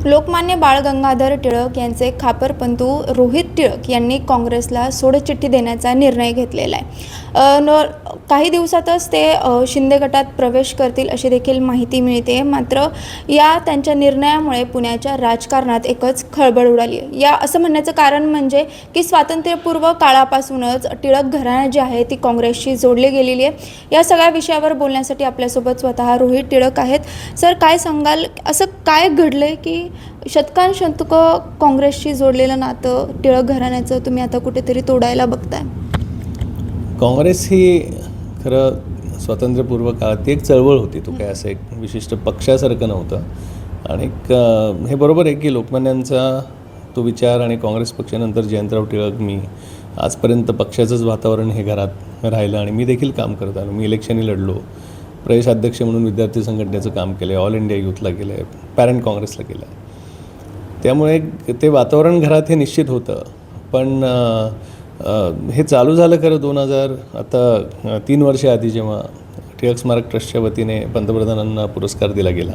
लोकमान्य बाळ गंगाधर टिळक यांचे खापरपंतू रोहित टिळक यांनी काँग्रेसला सोडचिठ्ठी देण्याचा निर्णय घेतलेला आहे। काही दिवसातच ते शिंदे गटात प्रवेश करतील अशी देखील माहिती मिळते। मात्र या त्यांच्या निर्णयामुळे पुण्याच्या राजकारणात एकच खळबळ उडाली आहे। या असं म्हणण्याचं कारण म्हणजे की स्वातंत्र्यपूर्व काळापासूनच टिळक घराणा जी आहे ती काँग्रेसशी जोडली गेलेली आहे। या सगळ्या विषयावर बोलण्यासाठी आपल्यासोबत स्वतः रोहित टिळक आहेत। सर, काय सांगाल, असं काय घडलंय की शतकानुशतकं काँग्रेसशी जोडलेलं नातं टिळक घराण्याचं तुम्ही आता कुठेतरी तोडायला बघताय? काँग्रेस ही खरं स्वातंत्र्यपूर्व काळात एक चळवळ होती। तो काय असं एक विशिष्ट पक्षासारखं नव्हतं। आणि हे बरोबर आहे की लोकमान्यांचा तो विचार आणि काँग्रेस पक्षानंतर जयंतराव टिळक, मी आजपर्यंत पक्षाचंच वातावरण हे घरात राहिलं आणि मी देखील काम करत आलो। मी इलेक्शनही लढलो, प्रदेशाध्यक्ष म्हणून विद्यार्थी संघटनेचं काम केलं आहे, ऑल इंडिया यूथला केलं आहे, पॅरेंट काँग्रेसला केलं आहे। त्यामुळे ते वातावरण घरात हे निश्चित होतं। पण हे चालू झालं खरं 2000 आता 3 वर्ष आधी, जेव्हा टिळक स्मारक ट्रस्टच्या वतीने पंतप्रधानांना पुरस्कार दिला गेला।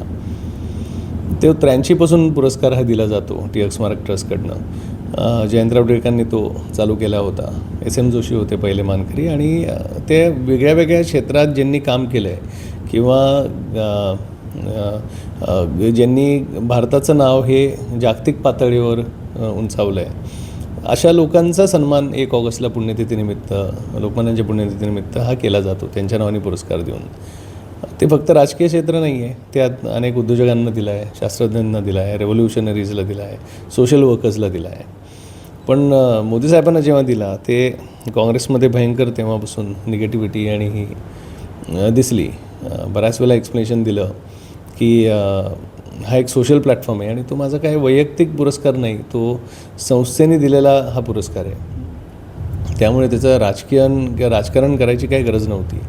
ते 83 पासून पुरस्कार हा दिला जातो टिळक स्मारक ट्रस्टकडनं। जयंतराव टिळकांनी तो चालू केला होता। SM जोशी होते पहिले मानकरी आणि ते वेगळ्या वेगळ्या क्षेत्रात ज्यांनी काम केलं आहे किंवा ज्यांनी भारताचं नाव हे जागतिक पातळीवर उंचावलं आहे, अशा लोकांचा सन्मान 1 ऑगस्टला पुण्यतिथीनिमित्त, लोकमान्यांच्या पुण्यतिथीनिमित्त हा केला जातो, त्यांच्या नावाने पुरस्कार देऊन। ते फक्त राजकीय क्षेत्र नाही आहे, त्यात अनेक उद्योजकांना दिला आहे, शास्त्रज्ञांना दिला आहे, रेव्होल्युशनरीजला दिला आहे, सोशल वर्कर्सला दिला आहे। पण मोदी साहेबांना जेव्हा दिला ते काँग्रेसमध्ये भयंकर तेव्हापासून निगेटिव्हिटी आणि ही दिसली। बऱ्याच वेळा एक्सप्लेनेशन दिलं की हा एक सोशल प्लॅटफॉर्म आहे आणि तो माझा काही वैयक्तिक पुरस्कार नाही, तो संस्थेने दिलेला हा पुरस्कार आहे। त्यामुळे त्याचं राजकारण करायची काही गरज नव्हती।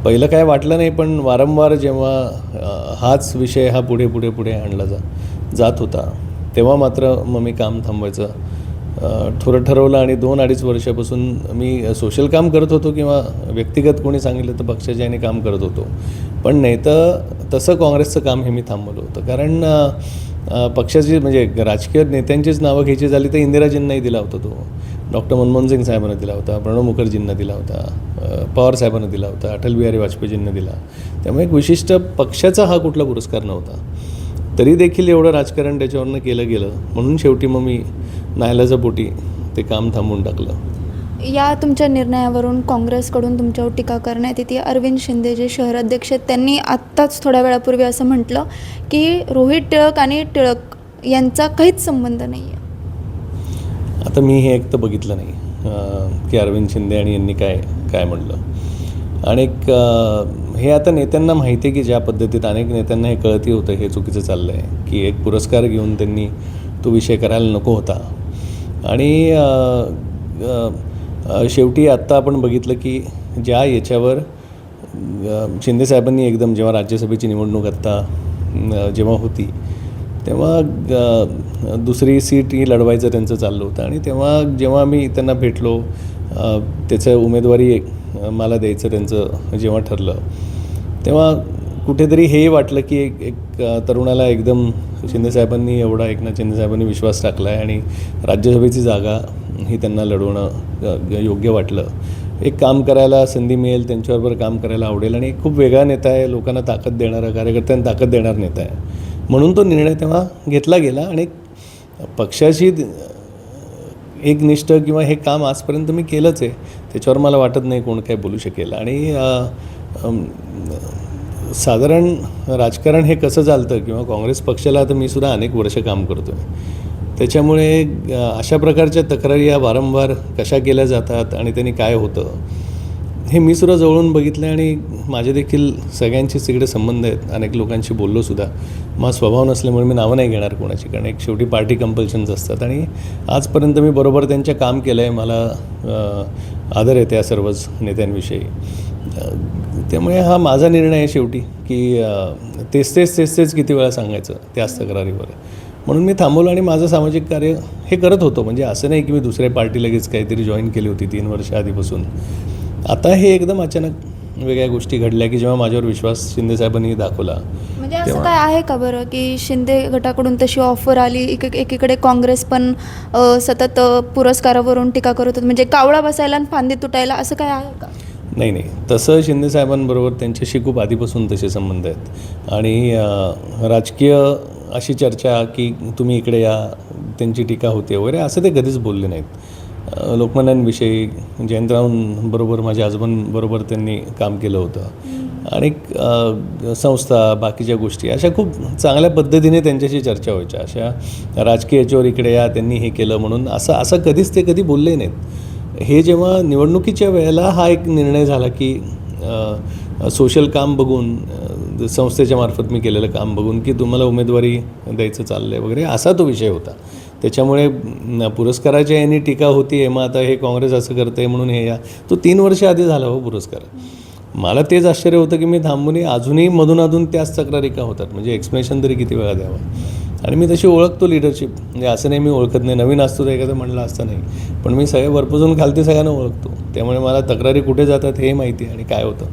पहिलं काय वाटलं नाही, पण वारंवार जेव्हा हाच विषय हा पुढे आणला जात होता, तेव्हा मात्र मग मी काम थांबवायचं थोडं ठरवलं आणि 2-2.5 वर्षापासून मी सोशल काम करत होतो किंवा व्यक्तिगत कोणी सांगितलं तर पक्षाच्या याने काम करत होतो। पण नाही तर तसं काँग्रेसचं काम हे मी थांबवलं होतं। कारण पक्षाची म्हणजे राजकीय नेत्यांचीच नावं घ्यायची झाली तर इंदिराजींनाही दिला होता तो, डॉक्टर मनमोहन सिंग साहेबांना दिला होता, प्रणव मुखर्जींना दिला होता, पवार साहेबांना दिला होता, अटल बिहारी वाजपेयीजींना दिला। त्यामुळे एक विशिष्ट पक्षाचा हा कुठला पुरस्कार नव्हता। तरी देखील एवढं राजकारण त्याच्यावरनं केलं गेलं म्हणून शेवटी मग मी नाईलाजापोटी ते काम थांबवून टाकलं। या तुमच्या निर्णयावरून काँग्रेसकडून तुमच्यावर टीका करण्यात येते। अरविंद शिंदे जे शहराध्यक्ष आहेत त्यांनी आत्ताच थोड्या वेळापूर्वी असं म्हटलं की रोहित टिळक आणि टिळक यांचा काहीच संबंध नाही आहे। आता मी हे एक तर बघितलं नाही की अरविंद शिंदे आणि यांनी काय म्हणलं। आणि हे आता नेत्यांना माहिती आहे की ज्या पद्धतीत अनेक नेत्यांना हे कळतही होतं हे चुकीचं चाललं आहे, की एक पुरस्कार घेऊन त्यांनी तो विषय करायला नको होता। आणि शेवटी आत्ता आपण बघितलं की ज्या याच्यावर शिंदेसाहेबांनी एकदम जेव्हा राज्यसभेची निवडणूक आत्ता जेव्हा होती तेव्हा दुसरी सीट ही लढवायचं त्यांचं चाललं होतं आणि तेव्हा जेव्हा मी त्यांना भेटलो, त्याचं उमेदवारी मला द्यायचं त्यांचं जेव्हा ठरलं, तेव्हा कुठेतरी हेही वाटलं की एक तरुणाला एकदम शिंदेसाहेबांनी एकनाथ शिंदेसाहेबांनी विश्वास टाकला आहे आणि राज्यसभेची जागा ही त्यांना लढवणं योग्य वाटलं। एक काम करायला संधी मिळेल, त्यांच्याबरोबर काम करायला आवडेल आणि खूप वेगळा नेता आहे, लोकांना ताकद देणारा, कार्यकर्त्यांना ताकद देणारा नेता आहे, म्हणून तो निर्णय तेव्हा घेतला गेला। आणि पक्षाची एक निष्ठ किंवा हे काम आजपर्यंत मी केलंच आहे, त्याच्यावर मला वाटत नाही कोण काय बोलू शकेल। आणि साधारण राजकारण हे कसं चालतं किंवा काँग्रेस पक्षाला तर मी सुद्धा अनेक वर्ष काम करतो आहे, त्याच्यामुळे अशा प्रकारच्या तक्रारी या वारंवार कशा केल्या जातात आणि त्यांनी काय होतं हे मी सुद्धा जवळून बघितलं आणि माझे देखील सगळ्यांचीच तिकडे संबंध आहेत, अनेक लोकांशी बोललो सुद्धा। माझा स्वभाव नसल्यामुळे मी नावं नाही घेणार कोणाची, कारण एक शेवटी पार्टी कंपल्शन्स असतात आणि आजपर्यंत मी बरोबर त्यांच्या काम केलं आहे, मला आदर आहे त्या सर्वच नेत्यांविषयी। त्यामुळे हा माझा निर्णय आहे शेवटी की तेच किती वेळा सांगायचं त्याच तक्रारीवर, म्हणून मी थांबवलं आणि माझं सामाजिक कार्य हे करत होतो। म्हणजे असं नाही की मी दुसऱ्या पार्टी लगेच काहीतरी जॉईन केली होती 3 वर्ष आधीपासून। आता हे एकदम अचानक वेगळ्या गोष्टी घडल्या की जेव्हा माझ्यावर विश्वास शिंदेसाहेबांनी दाखवला म्हणजे असं काय आहे का बरं की शिंदे गटाकडून तशी ऑफर आली, एकीकडे काँग्रेस पण सतत पुरस्कारावरून टीका करत होतं, म्हणजे कावळा बसायला आणि फांदी तुटायला, असं काय आहे का? नाही, तसं शिंदे साहेबांबरोबर त्यांच्याशी खूप आधीपासून तसे संबंध आहेत आणि राजकीय अशी चर्चा की तुम्ही इकडे या, त्यांची टीका होते वगैरे, असं ते कधीच बोलले नाहीत. लोकमान्यांविषयी, जयंतरावांबरोबर, माझ्या आजोबांबरोबर त्यांनी काम केलं होतं आणि संस्था, बाकीच्या गोष्टी अशा खूप चांगल्या पद्धतीने त्यांच्याशी चर्चा व्हायच्या. अशा राजकीय याच्यावर इकडे या, त्यांनी हे केलं म्हणून असं कधीच ते कधी बोलले नाहीत. हे जेव्हा निवडणुकीच्या वेळेला हा एक निर्णय झाला की सोशल काम बघून, संस्थेच्या मार्फत मी केलेलं काम बघून की तुम्हाला उमेदवारी द्यायचं चाललं आहे वगैरे, असा तो विषय होता. त्याच्यामुळे पुरस्काराच्या यांनी टीका होती आहे, मग आता हे काँग्रेस असं करतं आहे म्हणून हे या, तो 3 वर्ष आधी झाला हो पुरस्कार. मला तेच आश्चर्य होतं की मी थांबूनही अजूनही मधून त्याच तक्रारी का होतात, म्हणजे एक्सप्लेनेशन तरी किती वेळा द्यावा. आणि मी तशी ओळखतो लिडरशिप, म्हणजे असं नाही मी ओळखत नाही, नवीन असतो तर एखादं म्हणलं असतं नाही, पण मी सगळ्या वरपासून खालती सगळ्यांना ओळखतो. त्यामुळे मला तक्रारी कुठे जातात हे माहिती आहे आणि काय होतं.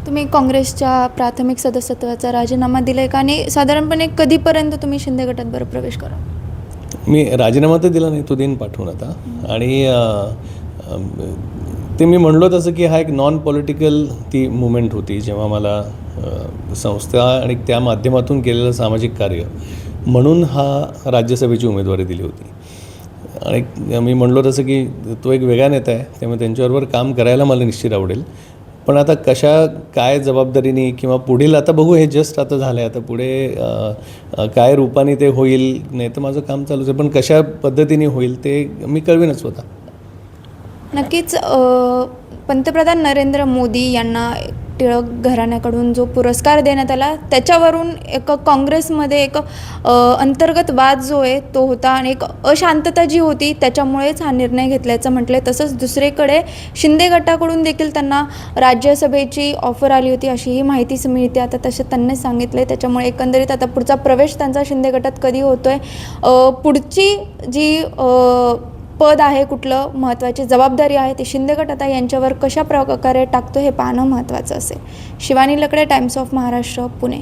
तुम्ही काँग्रेसच्या प्राथमिक सदस्यत्वाचा राजीनामा दिला आहे का, आणि साधारणपणे कधीपर्यंत तुम्ही शिंदे गटात बरं प्रवेश करा? मी राजीनामा तर दिला नाही, तो दिन पाठवून आता. आणि ते मी म्हणलो तसं की हा एक नॉन पॉलिटिकल ती मुवमेंट होती, जेव्हा मला संस्था आणि त्या माध्यमातून केलेलं सामाजिक कार्य म्हणून हा राज्यसभेची उमेदवारी दिली होती. आणि मी म्हणलो तसं की तो एक वेगळा नेता आहे, त्यामुळे त्यांच्याबरोबर काम करायला मला निश्चित आवडेल. पण आता काय जबाबदारीने किंवा पुढील, आता बघू, हे जस्ट आता झालं आहे, आता पुढे काय रूपाने ते होईल, नाही तर माझं काम चालूच आहे, पण कशा पद्धतीने होईल ते मी कळवीनच स्वतः. नक्कीच पंतप्रधान नरेंद्र मोदी यांना टिळक घराण्याकडून जो पुरस्कार देण्यात आला, त्याच्यावरून एक काँग्रेसमध्ये एक अंतर्गत वाद जो आहे तो होता आणि एक अशांतता जी होती, त्याच्यामुळेच हा निर्णय घेतल्याचं म्हटलं आहे. तसंच दुसरीकडे शिंदे गटाकडून देखील त्यांना राज्यसभेची ऑफर आली होती, अशीही माहिती मिळते आता, तसे त्यांनी सांगितलं आहे. त्याच्यामुळे एकंदरीत आता पुढचा प्रवेश त्यांचा शिंदे गटात कधी होतो आहे, पुढची जी पद आहे, कुठलं महत्त्वाची जबाबदारी आहे, ती शिंदे गट आता यांच्यावर कशा प्रकारे टाकतो हे पाहणं महत्त्वाचं असेल. शिवानी लकडे, टाइम्स ऑफ महाराष्ट्र, पुणे.